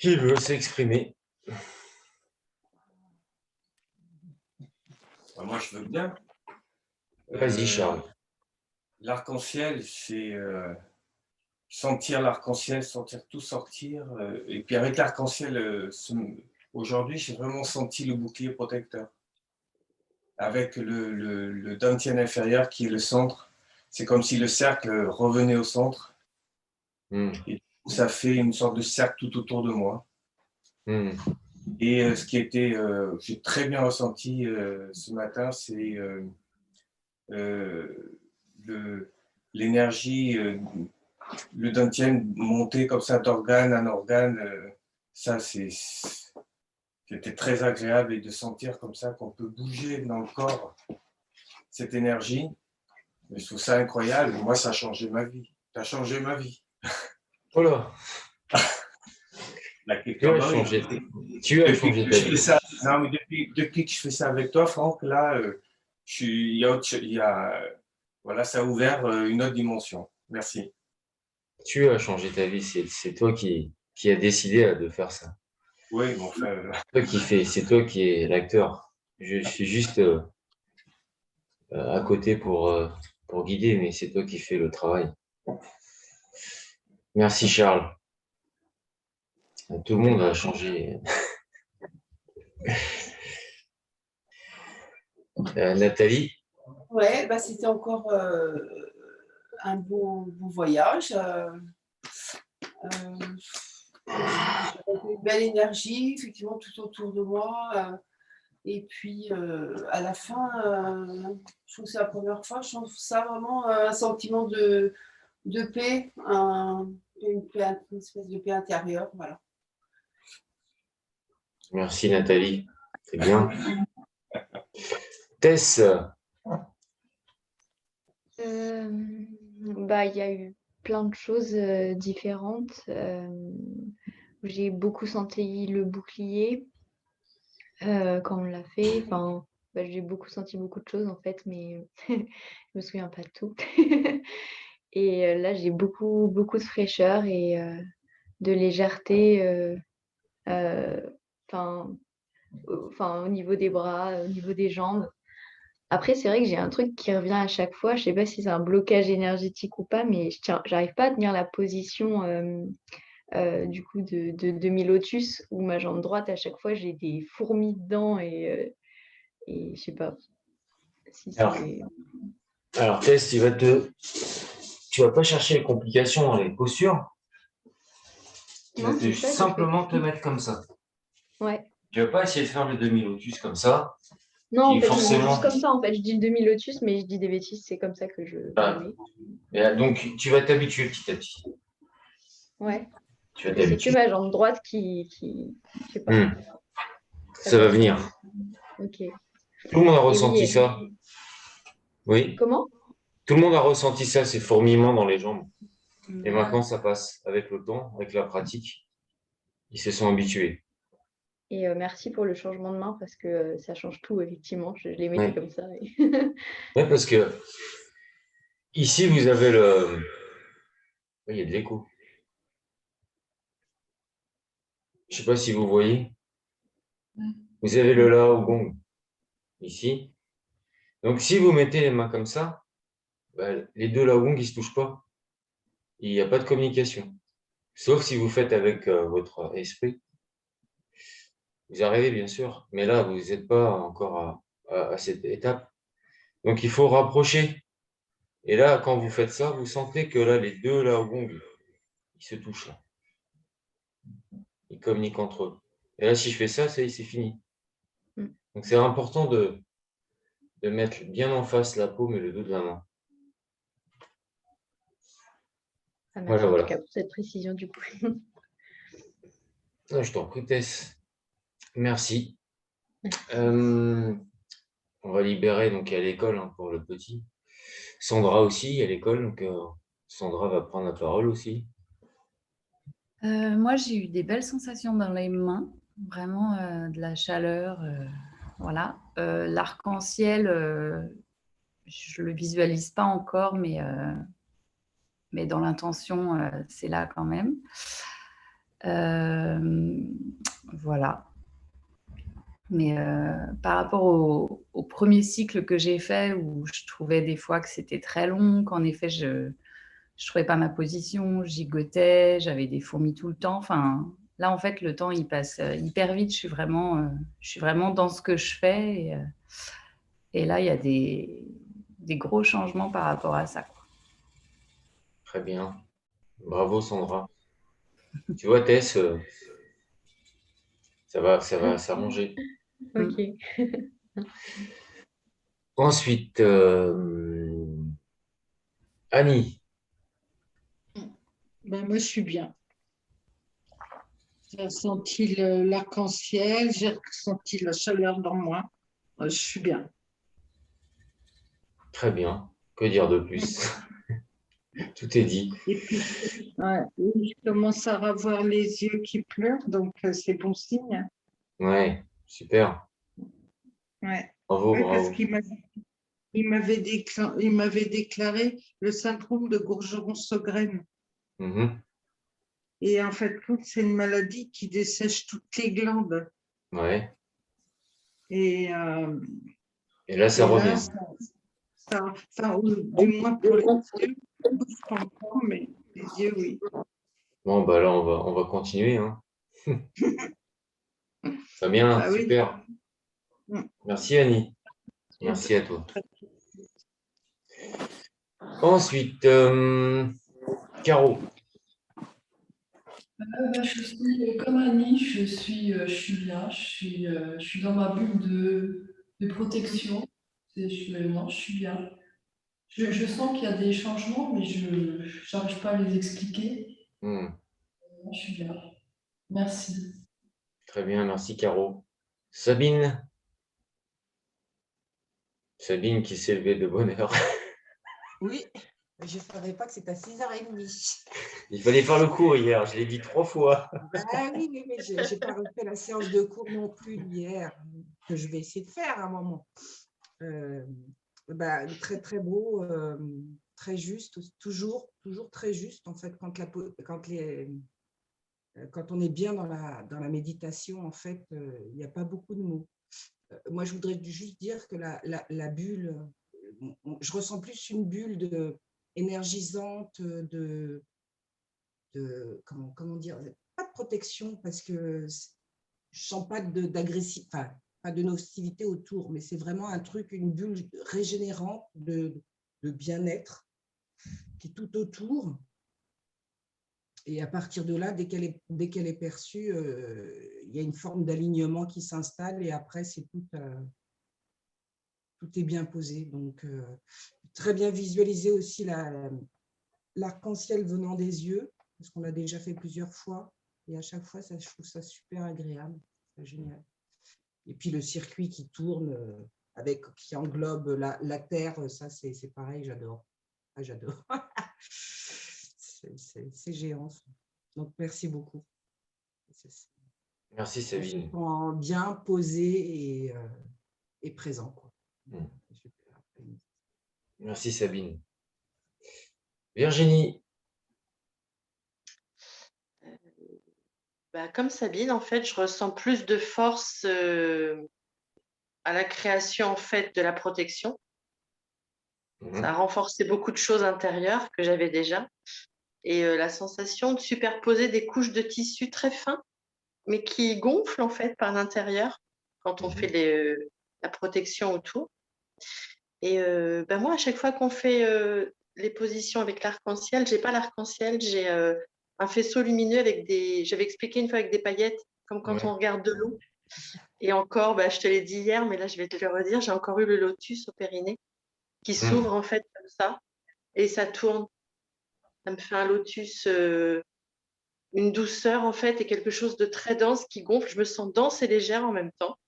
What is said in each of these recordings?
Qui veut s'exprimer? Moi, je veux bien. Vas-y, Charles. L'arc-en-ciel, c'est sentir l'arc-en-ciel, sentir tout sortir. Et puis avec l'arc-en-ciel, aujourd'hui, j'ai vraiment senti le bouclier protecteur. Avec le dantian inférieur qui est le centre. C'est comme si le cercle revenait au centre. Et du coup, ça fait une sorte de cercle tout autour de moi. Et ce qui était, j'ai très bien ressenti ce matin, c'est l'énergie, le dantian monter comme ça d'organe en organe. Ça, c'était très agréable et de sentir comme ça qu'on peut bouger dans le corps cette énergie. Je trouve ça incroyable. Moi, ça a changé ma vie. Ça a changé ma vie. Oh là. Tu as changé. Tu as changé ta vie. Non, mais depuis que je fais ça avec toi, Franck, là, voilà, ça a ouvert une autre dimension. Merci. Tu as changé ta vie. C'est toi qui a décidé de faire ça. Oui, mon frère. C'est toi qui es l'acteur. Je suis juste à côté pour guider, mais c'est toi qui fais le travail. Merci, Charles. Tout le monde a changé. Nathalie? Ouais, bah, c'était encore un bon voyage. Une belle énergie, effectivement, tout autour de moi. Et puis, à la fin, je trouve que c'est la première fois, je trouve ça vraiment un sentiment de paix, une espèce de paix intérieure. Voilà. Merci, Nathalie. C'est bien. Tess? Il y a eu plein de choses différentes. J'ai beaucoup senti le bouclier quand on l'a fait. J'ai beaucoup senti beaucoup de choses en fait, mais je me souviens pas de tout. Et là, j'ai beaucoup de fraîcheur et de légèreté. Au niveau des bras, au niveau des jambes. Après, c'est vrai que j'ai un truc qui revient à chaque fois. Je sais pas si c'est un blocage énergétique ou pas, mais j'arrive pas à tenir la position du coup de demi-lotus où ma jambe droite, à chaque fois, j'ai des fourmis dedans et je sais pas si c'est... Alors, Tess, tu vas pas chercher les complications dans les postures. Tu vas simplement te mettre comme ça. Ouais. Tu vas pas essayer de faire le demi-lotus comme ça. Non, en fait, je dis juste comme ça. En fait, je dis le demi-lotus, mais je dis des bêtises. C'est comme ça que je mets. Et donc, tu vas t'habituer petit à petit. Ouais. C'est que ma jambe droite qui je sais pas. Ça va venir. Ok. Tout le monde a ressenti ça. Oui. Comment? Tout le monde a ressenti ça, ces fourmillements dans les jambes. Et maintenant, ça passe avec le temps, avec la pratique. Ils se sont habitués. Et merci pour le changement de main parce que ça change tout, effectivement. Je les mettais comme ça. Oui, parce que ici, vous avez il y a de l'écho. Je ne sais pas si vous voyez. Vous avez le Lao Gong ici. Donc, si vous mettez les mains comme ça, les deux Lao Gong, ils ne se touchent pas. Il n'y a pas de communication. Sauf si vous faites avec votre esprit. Vous arrivez, bien sûr. Mais là, vous n'êtes pas encore à cette étape. Donc, il faut rapprocher. Et là, quand vous faites ça, vous sentez que là, les deux Lao Gong, ils se touchent là. Ils communiquent entre eux. Et là, si je fais ça, c'est fini. Donc, c'est important de mettre bien en face la paume et le dos de la main. Merci en tout cas pour cette précision du coup. Je t'en prie, Tess. Merci. On va libérer donc à l'école pour le petit. Sandra aussi à l'école, donc Sandra va prendre la parole aussi. Moi, j'ai eu des belles sensations dans les mains, vraiment de la chaleur. Voilà. L'arc-en-ciel, je ne le visualise pas encore, mais dans l'intention, c'est là quand même. Voilà. Mais par rapport au premier cycle que j'ai fait, où je trouvais des fois que c'était très long, qu'en effet, je ne trouvais pas ma position, je gigotais, j'avais des fourmis tout le temps. Enfin, là, en fait, le temps, il passe hyper vite. Je suis vraiment dans ce que je fais. Et là, il y a des gros changements par rapport à ça, quoi. Très bien. Bravo, Sandra. Tu vois, Tess, ça va s'arranger. Ok. Ensuite, Annie. Ben, moi, je suis bien. J'ai ressenti l'arc-en-ciel, j'ai ressenti la chaleur dans moi. Je suis bien. Très bien. Que dire de plus? Tout est dit. Et puis, ouais, je commence à avoir les yeux qui pleurent, donc c'est bon signe. Ouais, super. Ouais, Bravo, ouais, parce bravo. il m'avait déclaré le syndrome de Bourgeron-Sjögren. Mhm. Et en fait, c'est une maladie qui dessèche toutes les glandes. Ouais. Et, Et là, ça et là, revient. ou du moins pour les yeux, pas encore, mais les yeux, oui. Bon, bah là, on va continuer, hein. Très bien, Bah oui. super. Merci, Annie. Merci à toi. Ensuite, Caro. Je suis comme Annie, je suis bien, je suis dans ma bulle de protection. Non, je suis bien. Je sens qu'il y a des changements, mais je n'arrive pas à les expliquer. Hmm. Non, je suis bien. Merci. Très bien, merci, Caro. Sabine. Sabine qui s'est levée de bonne heure. Oui, je ne savais pas que c'était à 6h30. Il fallait faire le cours hier, je l'ai dit 3 fois. Ah oui, mais je n'ai pas refait la séance de cours non plus hier, que je vais essayer de faire à un moment. Très, très beau, très juste, toujours très juste, en fait, quand on est bien dans la méditation, en fait, il n'y a pas beaucoup de mots. Moi, je voudrais juste dire que la bulle, je ressens plus une bulle énergisante comment dire, pas de protection parce que je sens pas d'agressivité, enfin, pas de nocivité autour, mais c'est vraiment un truc, une bulle régénérante de bien-être qui est tout autour. Et à partir de là, dès qu'elle est perçue, il y a une forme d'alignement qui s'installe et après, c'est tout est bien posé. Donc, très bien visualiser aussi l'arc-en-ciel venant des yeux, parce qu'on l'a déjà fait plusieurs fois. Et à chaque fois, je trouve ça super agréable. C'est génial. Et puis, le circuit qui tourne, qui englobe la Terre, ça, c'est pareil, j'adore. Ah, j'adore. C'est géant. Donc, merci beaucoup. Merci, Sabine. On se sent bien posé et présent, quoi. Merci, Sabine. Virginie. Comme Sabine, en fait, je ressens plus de force à la création en fait, de la protection. Ça a renforcé beaucoup de choses intérieures que j'avais déjà. Et la sensation de superposer des couches de tissu très fins, mais qui gonflent en fait par l'intérieur quand on fait la protection autour. Et moi, à chaque fois qu'on fait les positions avec l'arc-en-ciel, j'ai pas l'arc-en-ciel, j'ai un faisceau lumineux avec j'avais expliqué une fois avec des paillettes, comme quand on regarde de l'eau. Et encore, je te l'ai dit hier, mais là, je vais te le redire, j'ai encore eu le lotus au périnée qui s'ouvre en fait comme ça et ça tourne. Ça me fait un lotus, une douceur en fait et quelque chose de très dense qui gonfle. Je me sens dense et légère en même temps.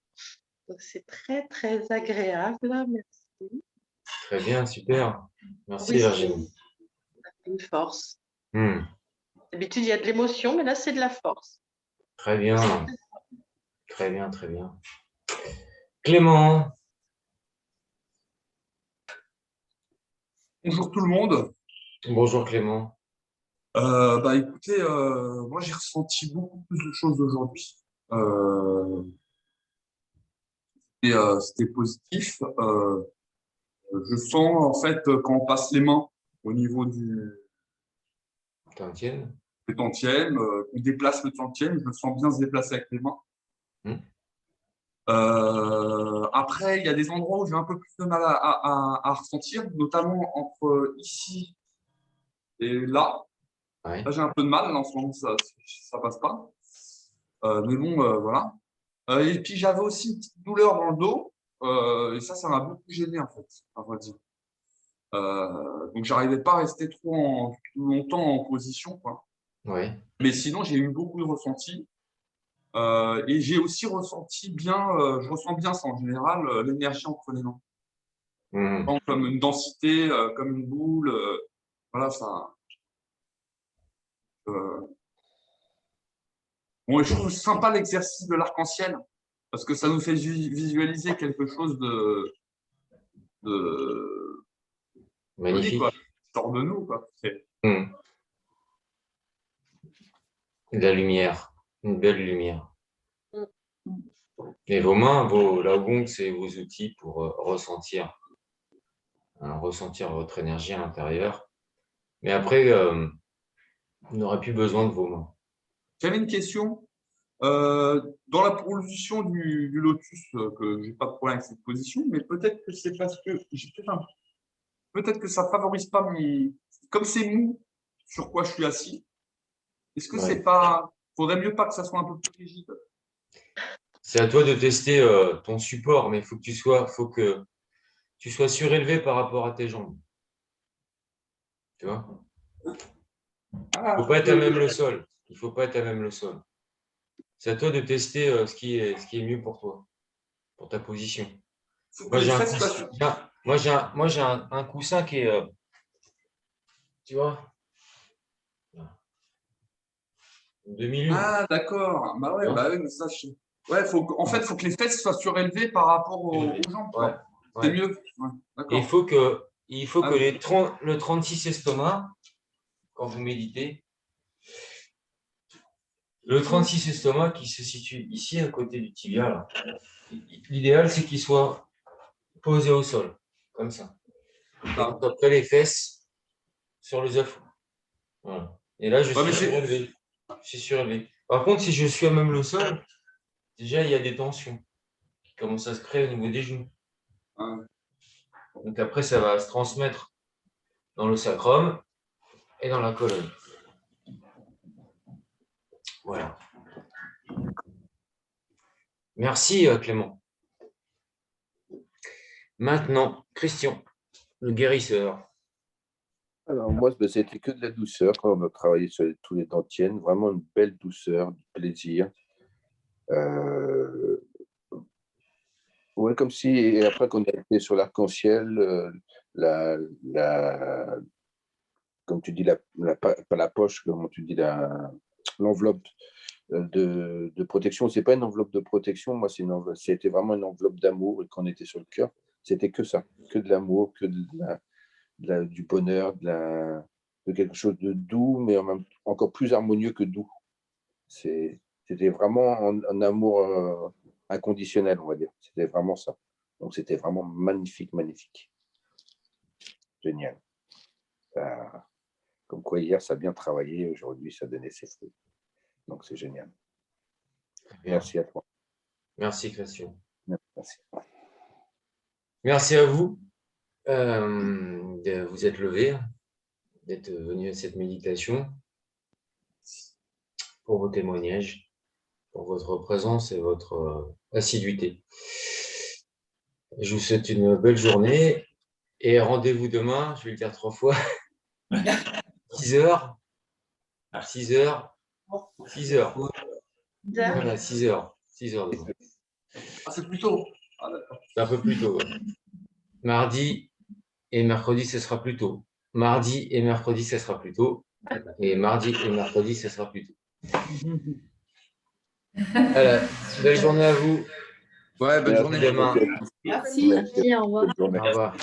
Donc, c'est très, très agréable. Merci. Très bien, super. Merci, Oui, Virginie. c'est une force. D'habitude, il y a de l'émotion, mais là, c'est de la force. Très bien. Très bien, très bien. Clément. Bonjour tout le monde. Bonjour, Clément. Écoutez, moi j'ai ressenti beaucoup plus de choses aujourd'hui. C'était positif. Je sens en fait quand on passe les mains au niveau Tantième. du tantième, qu'on déplace le tantième, je me sens bien se déplacer avec les mains. Hmm. Après, il y a des endroits où j'ai un peu plus de mal à ressentir, notamment entre ici et là. Ouais. Là, j'ai un peu de mal, là, en ce moment, ça passe pas. Mais bon, voilà. Et puis, j'avais aussi une petite douleur dans le dos. Et ça m'a beaucoup gêné, en fait, à vrai dire. Donc, j'arrivais pas à rester trop longtemps en position, quoi. Ouais. Mais sinon, j'ai eu beaucoup de ressentis. Et j'ai aussi ressenti bien, je ressens bien ça en général, l'énergie entre les mains. Hmm. Comme une densité, comme une boule. Voilà, ça. Bon, et je trouve sympa l'exercice de l'arc-en-ciel parce que ça nous fait visualiser quelque chose de joli, Magnifique. quoi. Sort de nous, quoi. Hmm. De la lumière, une belle lumière. Et vos mains, la gong, c'est vos outils pour ressentir votre énergie à l'intérieur. Mais après, vous n'aurez plus besoin de vos mains. J'avais une question. Dans la position du lotus, que j'ai pas de problème avec cette position, mais peut-être que c'est parce que peut-être que ça favorise pas comme c'est mou sur quoi je suis assis. Est-ce que c'est pas, faudrait mieux pas que ça soit un peu plus rigide? C'est à toi de tester ton support, mais il faut que tu sois surélevé par rapport à tes jambes. Tu vois? Il ne faut pas être à même le sol. Il faut pas être à même le sol. C'est à toi de tester ce qui est mieux pour toi, pour ta position. Moi, j'ai un coussin qui est, tu vois, demi-lune. Ah, d'accord. Bah ouais, mais ça, ouais, en fait, il faut que les fesses soient surélevées par rapport aux jambes, quoi. C'est mieux. Ouais, et il faut que le 36 estomac, quand vous méditez, le 36 estomac qui se situe ici à côté du tibia, là, l'idéal c'est qu'il soit posé au sol, comme ça. Et donc après les fesses sur les œufs. Voilà. Et là, je suis surélevé. Je suis surélevé. Par contre, si je suis à même le sol, déjà il y a des tensions qui commencent à se créer au niveau des genoux. Donc après, ça va se transmettre dans le sacrum et dans la colonne. Voilà. Merci Clément. Maintenant, Christian, le guérisseur. Alors moi, c'était que de la douceur quand on a travaillé sur tous les dentiennes, vraiment une belle douceur, du plaisir. Ouais, comme si, et après qu'on était sur l'arc-en-ciel, comme tu dis, pas la poche, comme tu dis, l'enveloppe de protection. C'est pas une enveloppe de protection, moi, c'était vraiment une enveloppe d'amour, et quand on était sur le cœur, c'était que ça, que de l'amour, que du bonheur, de quelque chose de doux, mais encore plus harmonieux que doux. C'était vraiment un amour inconditionnel, on va dire. C'était vraiment ça. Donc, c'était vraiment magnifique, magnifique. Génial. Comme quoi, hier, ça a bien travaillé. Aujourd'hui, ça donnait ses fruits. Donc, c'est génial. Merci à toi. Merci, Christian. Merci. Merci à vous de vous être levé, d'être venu à cette méditation, pour vos témoignages, pour votre présence et votre assiduité. Je vous souhaite une belle journée et rendez-vous demain, je vais le dire 3 fois, 6h. 6h. Voilà, 6h. 6h demain. Ah, c'est plus tôt. C'est un peu plus tôt. Ouais. Mardi et mercredi, ce sera plus tôt. Mardi et mercredi, ce sera plus tôt. Et mardi et mercredi, ce sera plus tôt. Voilà. Belle journée à vous. Ouais, bonne journée. Demain. Merci. Merci, au revoir. Au revoir.